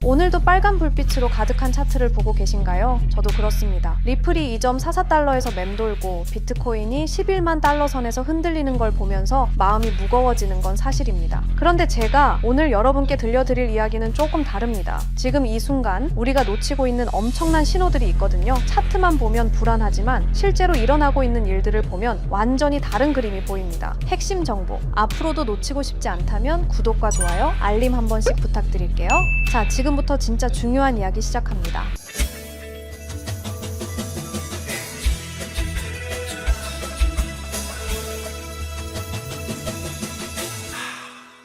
오늘도 빨간 불빛으로 가득한 차트를 보고 계신가요? 저도 그렇습니다. 리플이 2.44달러에서 맴돌고 비트코인이 11만 달러 선에서 흔들리는 걸 보면서 마음이 무거워지는 건 사실입니다. 그런데 제가 오늘 여러분께 들려드릴 이야기는 조금 다릅니다. 지금 이 순간 우리가 놓치고 있는 엄청난 신호들이 있거든요. 차트만 보면 불안하지만 실제로 일어나고 있는 일들을 보면 완전히 다른 그림이 보입니다. 핵심 정보, 앞으로도 놓치고 싶지 않다면 구독과 좋아요, 알림 한 번씩 부탁드릴게요. 자, 지금부터 진짜 중요한 이야기 시작합니다.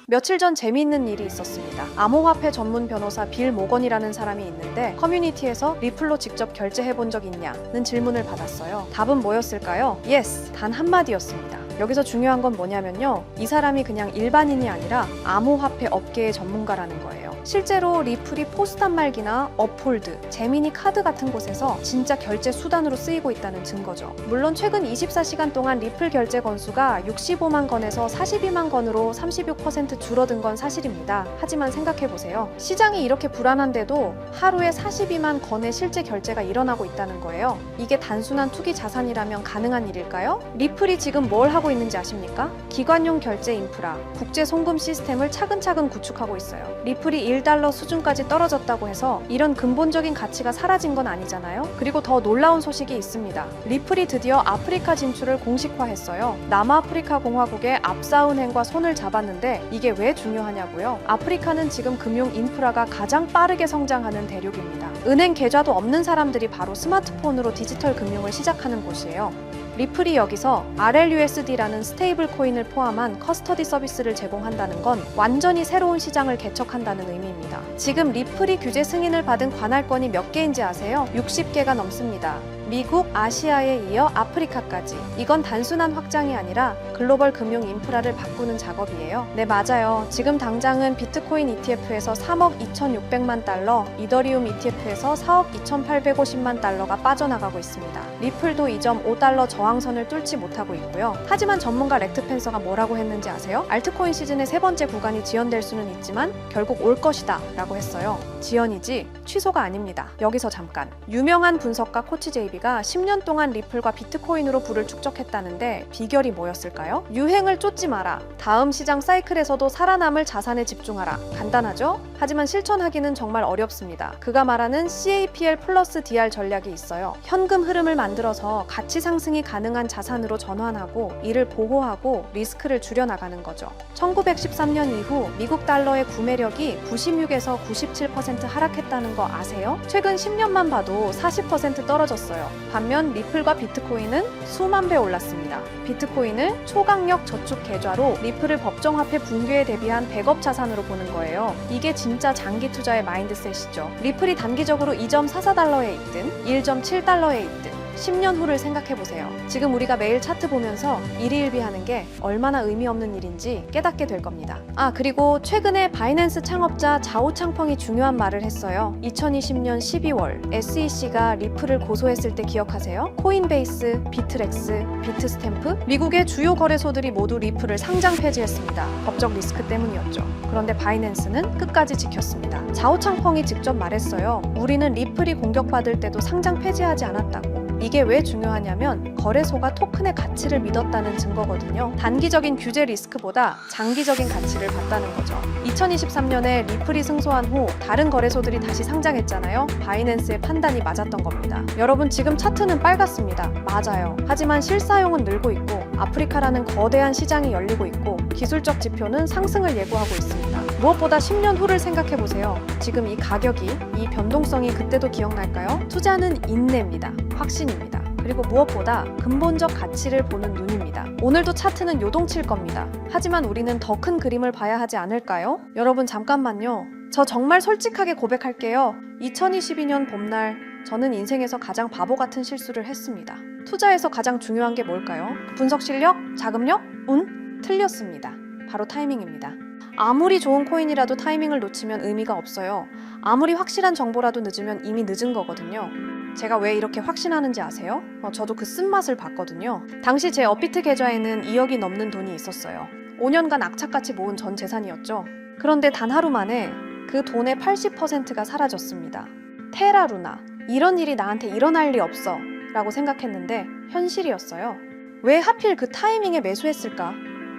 며칠 전 재미있는 일이 있었습니다. 암호화폐 전문 변호사 빌 모건이라는 사람이 있는데 커뮤니티에서 리플로 직접 결제해본 적 있냐는 질문을 받았어요. 답은 뭐였을까요? Yes, 단 한마디였습니다. 여기서 중요한 건 뭐냐면요. 이 사람이 그냥 일반인이 아니라 암호화폐 업계의 전문가라는 거예요. 실제로 리플이 포스 단말기나 업홀드, 제미니 카드 같은 곳에서 진짜 결제 수단으로 쓰이고 있다는 증거죠. 물론 최근 24시간 동안 리플 결제 건수가 65만 건에서 42만 건으로 36% 줄어든 건 사실입니다. 하지만 생각해보세요. 시장이 이렇게 불안한데도 하루에 42만 건의 실제 결제가 일어나고 있다는 거예요. 이게 단순한 투기 자산이라면 가능한 일일까요? 리플이 지금 뭘 하고 있는지 아십니까? 기관용 결제 인프라, 국제 송금 시스템을 차근차근 구축하고 있어요. 리플이 1달러 수준까지 떨어졌다고 해서 이런 근본적인 가치가 사라진 건 아니잖아요. 그리고 더 놀라운 소식이 있습니다. 리플이 드디어 아프리카 진출을 공식화했어요. 남아프리카 공화국의 압사은행과 손을 잡았는데 이게 왜 중요하냐고요? 아프리카는 지금 금융 인프라가 가장 빠르게 성장하는 대륙입니다. 은행 계좌도 없는 사람들이 바로 스마트폰으로 디지털 금융을 시작하는 곳이에요. 리플이 여기서 RLUSD라는 스테이블 코인을 포함한 커스터디 서비스를 제공한다는 건 완전히 새로운 시장을 개척한다는 의미입니다. 지금 리플이 규제 승인을 받은 관할권이 몇 개인지 아세요? 60개가 넘습니다. 미국, 아시아에 이어 아프리카까지. 이건 단순한 확장이 아니라 글로벌 금융 인프라를 바꾸는 작업이에요. 네, 맞아요. 지금 당장은 비트코인 ETF에서 3억 2,600만 달러, 이더리움 ETF에서 4억 2,850만 달러가 빠져나가고 있습니다. 리플도 2.5달러 저항선을 뚫지 못하고 있고요. 하지만 전문가 렉트 펜서가 뭐라고 했는지 아세요? 알트코인 시즌의 세 번째 구간이 지연될 수는 있지만 결국 올 것이다 라고 했어요. 지연이지 취소가 아닙니다. 여기서 잠깐. 유명한 분석가 코치 제이비가 10년 동안 리플과 비트코인으로 부를 축적했다는데 비결이 뭐였을까요? 유행을 쫓지 마라. 다음 시장 사이클에서도 살아남을 자산에 집중하라. 간단하죠? 하지만 실천하기는 정말 어렵습니다. 그가 말하는 CAPL 플러스 DR 전략이 있어요. 현금 흐름을 만들어서 가치 상승이 가능한 자산으로 전환하고 이를 보호하고 리스크를 줄여나가는 거죠. 1913년 이후 미국 달러의 구매력이 96에서 97% 하락했다는 거 아세요? 최근 10년만 봐도 40% 떨어졌어요. 반면 리플과 비트코인은 수만 배 올랐습니다. 비트코인을 초강력 저축 계좌로 리플을 법정화폐 붕괴에 대비한 백업 자산으로 보는 거예요. 이게 진짜 장기 투자의 마인드셋이죠. 리플이 단기적으로 2.44달러에 있든 1.7달러에 있든 10년 후를 생각해보세요. 지금 우리가 매일 차트 보면서 일희일비하는 게 얼마나 의미 없는 일인지 깨닫게 될 겁니다. 그리고 최근에 바이낸스 창업자 자오창펑이 중요한 말을 했어요. 2020년 12월 SEC가 리플을 고소했을 때 기억하세요? 코인베이스, 비트렉스, 비트스탬프, 미국의 주요 거래소들이 모두 리플을 상장 폐지했습니다. 법적 리스크 때문이었죠. 그런데 바이낸스는 끝까지 지켰습니다. 자오창펑이 직접 말했어요. 우리는 리플이 공격받을 때도 상장 폐지하지 않았다고. 이게 왜 중요하냐면 거래소가 토큰의 가치를 믿었다는 증거거든요. 단기적인 규제 리스크보다 장기적인 가치를 봤다는 거죠. 2023년에 리플이 승소한 후 다른 거래소들이 다시 상장했잖아요. 바이낸스의 판단이 맞았던 겁니다. 여러분, 지금 차트는 빨갛습니다. 맞아요. 하지만 실사용은 늘고 있고 아프리카라는 거대한 시장이 열리고 있고 기술적 지표는 상승을 예고하고 있습니다. 무엇보다 10년 후를 생각해보세요. 지금 이 가격이, 이 변동성이 그때도 기억날까요? 투자는 인내입니다. 확신입니다. 그리고 무엇보다 근본적 가치를 보는 눈입니다. 오늘도 차트는 요동칠 겁니다. 하지만 우리는 더 큰 그림을 봐야 하지 않을까요? 여러분, 잠깐만요. 저 정말 솔직하게 고백할게요. 2022년 봄날 저는 인생에서 가장 바보 같은 실수를 했습니다. 투자에서 가장 중요한 게 뭘까요? 분석 실력? 자금력? 운? 틀렸습니다. 바로 타이밍입니다. 아무리 좋은 코인이라도 타이밍을 놓치면 의미가 없어요. 아무리 확실한 정보라도 늦으면 이미 늦은 거거든요. 제가 왜 이렇게 확신하는지 아세요? 저도 그 쓴맛을 봤거든요. 당시 제 업비트 계좌에는 2억이 넘는 돈이 있었어요. 5년간 악착같이 모은 전 재산이었죠. 그런데 단 하루 만에 그 돈의 80%가 사라졌습니다. 테라루나, 이런 일이 나한테 일어날 리 없어 라고 생각했는데 현실이었어요. 왜 하필 그 타이밍에 매수했을까?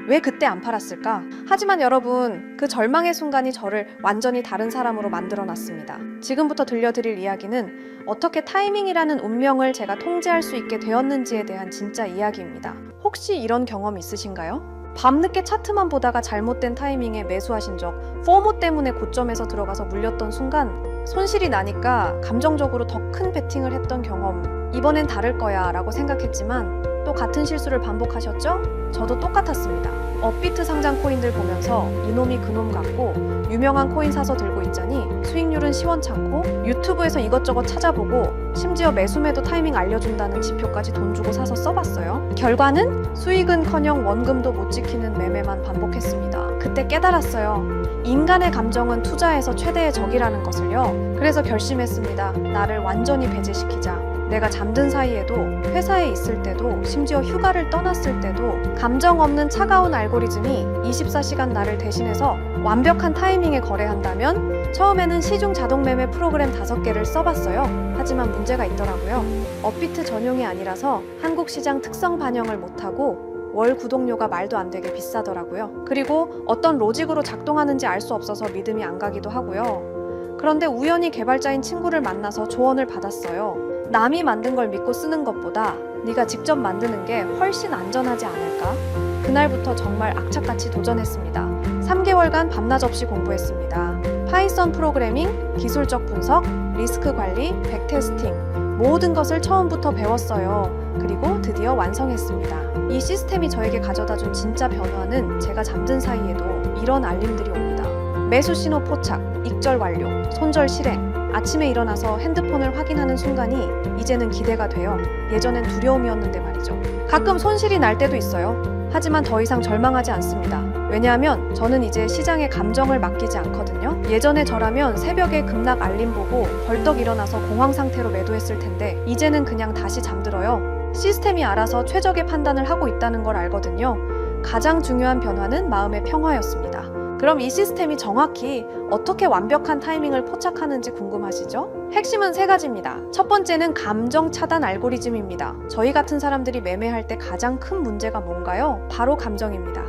왜 그때 안 팔았을까? 하지만 여러분, 그 절망의 순간이 저를 완전히 다른 사람으로 만들어놨습니다. 지금부터 들려드릴 이야기는 어떻게 타이밍이라는 운명을 제가 통제할 수 있게 되었는지에 대한 진짜 이야기입니다. 혹시 이런 경험 있으신가요? 밤늦게 차트만 보다가 잘못된 타이밍에 매수하신 적, 포모 때문에 고점에서 들어가서 물렸던 순간 손실이 나니까 감정적으로 더 큰 베팅을 했던 경험, 이번엔 다를 거야 라고 생각했지만 또 같은 실수를 반복하셨죠? 저도 똑같았습니다. 업비트 상장 코인들 보면서 이놈이 그놈 같고 유명한 코인 사서 들고 있자니 수익률은 시원찮고 유튜브에서 이것저것 찾아보고 심지어 매수매도 타이밍 알려준다는 지표까지 돈 주고 사서 써봤어요. 결과는 수익은커녕 원금도 못 지키는 매매만 반복했습니다. 그때 깨달았어요. 인간의 감정은 투자에서 최대의 적이라는 것을요. 그래서 결심했습니다. 나를 완전히 배제시키자. 내가 잠든 사이에도, 회사에 있을 때도, 심지어 휴가를 떠났을 때도 감정 없는 차가운 알고리즘이 24시간 나를 대신해서 완벽한 타이밍에 거래한다면 처음에는 시중 자동 매매 프로그램 5개를 써봤어요. 하지만 문제가 있더라고요. 업비트 전용이 아니라서 한국 시장 특성 반영을 못하고 월 구독료가 말도 안 되게 비싸더라고요. 그리고 어떤 로직으로 작동하는지 알 수 없어서 믿음이 안 가기도 하고요. 그런데 우연히 개발자인 친구를 만나서 조언을 받았어요. 남이 만든 걸 믿고 쓰는 것보다 네가 직접 만드는 게 훨씬 안전하지 않을까? 그날부터 정말 악착같이 도전했습니다. 3개월간 밤낮 없이 공부했습니다. 파이썬 프로그래밍, 기술적 분석, 리스크 관리, 백테스팅, 모든 것을 처음부터 배웠어요. 그리고 드디어 완성했습니다. 이 시스템이 저에게 가져다준 진짜 변화는 제가 잠든 사이에도 이런 알림들이 옵니다. 매수 신호 포착, 익절 완료, 손절 실행. 아침에 일어나서 핸드폰을 확인하는 순간이 이제는 기대가 돼요. 예전엔 두려움이었는데 말이죠. 가끔 손실이 날 때도 있어요. 하지만 더 이상 절망하지 않습니다. 왜냐하면 저는 이제 시장의 감정을 맡기지 않거든요. 예전에 저라면 새벽에 급락 알림 보고 벌떡 일어나서 공황 상태로 매도했을 텐데 이제는 그냥 다시 잠들어요. 시스템이 알아서 최적의 판단을 하고 있다는 걸 알거든요. 가장 중요한 변화는 마음의 평화였습니다. 그럼 이 시스템이 정확히 어떻게 완벽한 타이밍을 포착하는지 궁금하시죠? 핵심은 3가지입니다. 첫 번째는 감정 차단 알고리즘입니다. 저희 같은 사람들이 매매할 때 가장 큰 문제가 뭔가요? 바로 감정입니다.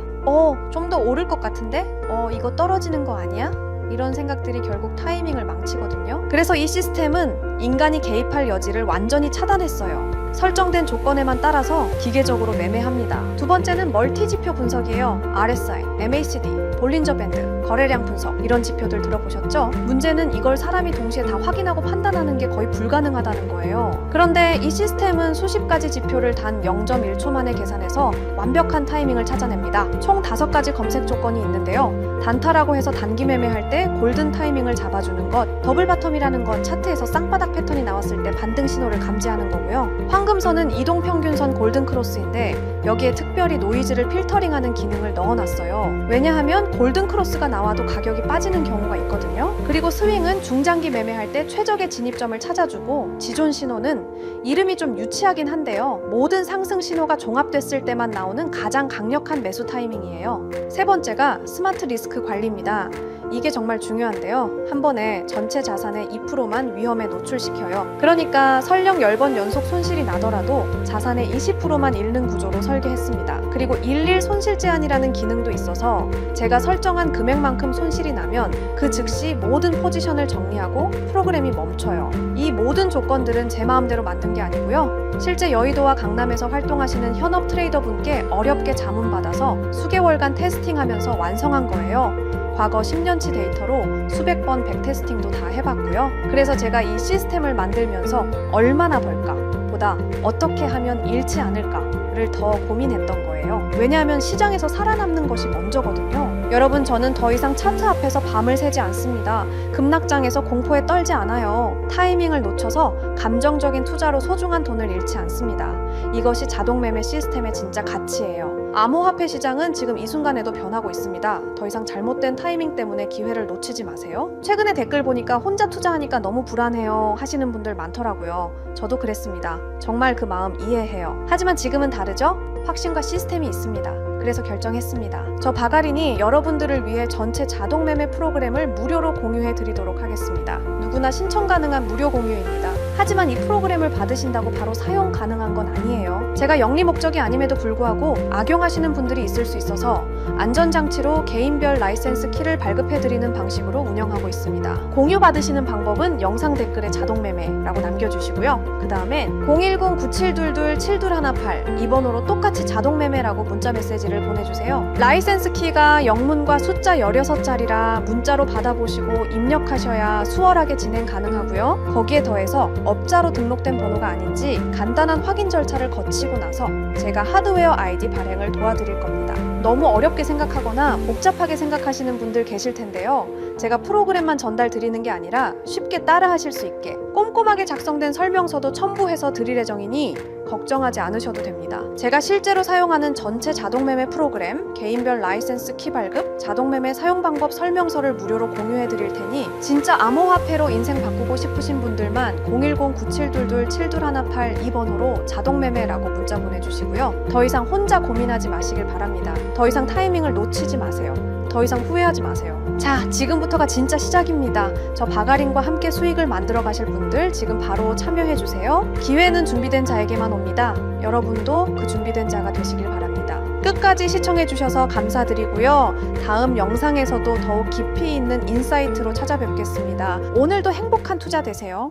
좀 더 오를 것 같은데? 이거 떨어지는 거 아니야? 이런 생각들이 결국 타이밍을 망치거든요. 그래서 이 시스템은 인간이 개입할 여지를 완전히 차단했어요. 설정된 조건에만 따라서 기계적으로 매매합니다. 두 번째는 멀티 지표 분석이에요. RSI, MACD, 볼린저 밴드, 거래량 분석 이런 지표들 들어보셨죠? 문제는 이걸 사람이 동시에 다 확인하고 판단하는 게 거의 불가능하다는 거예요. 그런데 이 시스템은 수십 가지 지표를 단 0.1초 만에 계산해서 완벽한 타이밍을 찾아냅니다. 총 5가지 검색 조건이 있는데요. 단타라고 해서 단기 매매할 때 골든 타이밍을 잡아주는 것, 더블 바텀이라는 건 차트에서 쌍바닥 패턴이 나왔을 때 반등 신호를 감지하는 거고요. 황금선은 이동평균선 골든 크로스인데 여기에 특별히 노이즈를 필터링하는 기능을 넣어놨어요. 왜냐하면 골든 크로스가 나와도 가격이 빠지는 경우가 있거든요. 그리고 스윙은 중장기 매매할 때 최적의 진입점을 찾아주고 지존 신호는 이름이 좀 유치하긴 한데요. 모든 상승 신호가 종합됐을 때만 나오는 가장 강력한 매수 타이밍이에요. 세 번째가 스마트 리스크 관리입니다. 이게 정말 중요한데요. 한 번에 전체 자산의 2%만 위험에 노출시켜요. 그러니까 설령 10번 연속 손실이 나더라도 자산의 20%만 잃는 구조로 설계했습니다. 그리고 일일 손실 제한이라는 기능도 있어서 제가 설정한 금액만큼 손실이 나면 그 즉시 모든 포지션을 정리하고 프로그램이 멈춰요. 이 모든 조건들은 제 마음대로 만든 게 아니고요. 실제 여의도와 강남에서 활동하시는 현업 트레이더 분께 어렵게 자문받아서 수개월간 테스팅하면서 완성한 거예요. 과거 10년치 데이터로 수백 번 백테스팅도 다 해봤고요. 그래서 제가 이 시스템을 만들면서 얼마나 벌까 보다 어떻게 하면 잃지 않을까를 더 고민했던 거예요. 왜냐하면 시장에서 살아남는 것이 먼저거든요. 여러분, 저는 더 이상 차트 앞에서 밤을 새지 않습니다. 급락장에서 공포에 떨지 않아요. 타이밍을 놓쳐서 감정적인 투자로 소중한 돈을 잃지 않습니다. 이것이 자동매매 시스템의 진짜 가치예요. 암호화폐 시장은 지금 이 순간에도 변하고 있습니다. 더 이상 잘못된 타이밍 때문에 기회를 놓치지 마세요. 최근에 댓글 보니까 혼자 투자하니까 너무 불안해요 하시는 분들 많더라고요. 저도 그랬습니다. 정말 그 마음 이해해요. 하지만 지금은 다르죠? 확신과 시스템이 있습니다. 그래서 결정했습니다. 저 바가린이 여러분들을 위해 전체 자동 매매 프로그램을 무료로 공유해 드리도록 하겠습니다. 누구나 신청 가능한 무료 공유입니다. 하지만 이 프로그램을 받으신다고 바로 사용 가능한 건 아니에요. 제가 영리 목적이 아님에도 불구하고 악용하시는 분들이 있을 수 있어서 안전장치로 개인별 라이센스 키를 발급해드리는 방식으로 운영하고 있습니다. 공유 받으시는 방법은 영상 댓글에 자동 매매라고 남겨주시고요. 그 다음엔 010-9722-7218 이 번호로 똑같이 자동 매매라고 문자 메시지를 보내주세요. 라이센스 키가 영문과 숫자 16자리라 문자로 받아보시고 입력하셔야 수월하게 진행 가능하고요. 거기에 더해서 업자로 등록된 번호가 아닌지 간단한 확인 절차를 거치고 나서 제가 하드웨어 아이디 발행을 도와드릴 겁니다. 너무 어렵게 생각하거나 복잡하게 생각하시는 분들 계실 텐데요. 제가 프로그램만 전달 드리는 게 아니라 쉽게 따라 하실 수 있게 꼼꼼하게 작성된 설명서도 첨부해서 드릴 예정이니 걱정하지 않으셔도 됩니다. 제가 실제로 사용하는 전체 자동매매 프로그램, 개인별 라이센스 키 발급, 자동매매 사용 방법 설명서를 무료로 공유해 드릴 테니 진짜 암호화폐로 인생 바꾸고 싶으신 분들만 010-9722-7218 이 번호로 자동매매라고 문자 보내주시고요. 더 이상 혼자 고민하지 마시길 바랍니다. 더 이상 타이밍을 놓치지 마세요. 더 이상 후회하지 마세요. 자, 지금부터가 진짜 시작입니다. 저 바가린과 함께 수익을 만들어 가실 분들 지금 바로 참여해 주세요. 기회는 준비된 자에게만 옵니다. 여러분도 그 준비된 자가 되시길 바랍니다. 끝까지 시청해 주셔서 감사드리고요. 다음 영상에서도 더욱 깊이 있는 인사이트로 찾아뵙겠습니다. 오늘도 행복한 투자 되세요.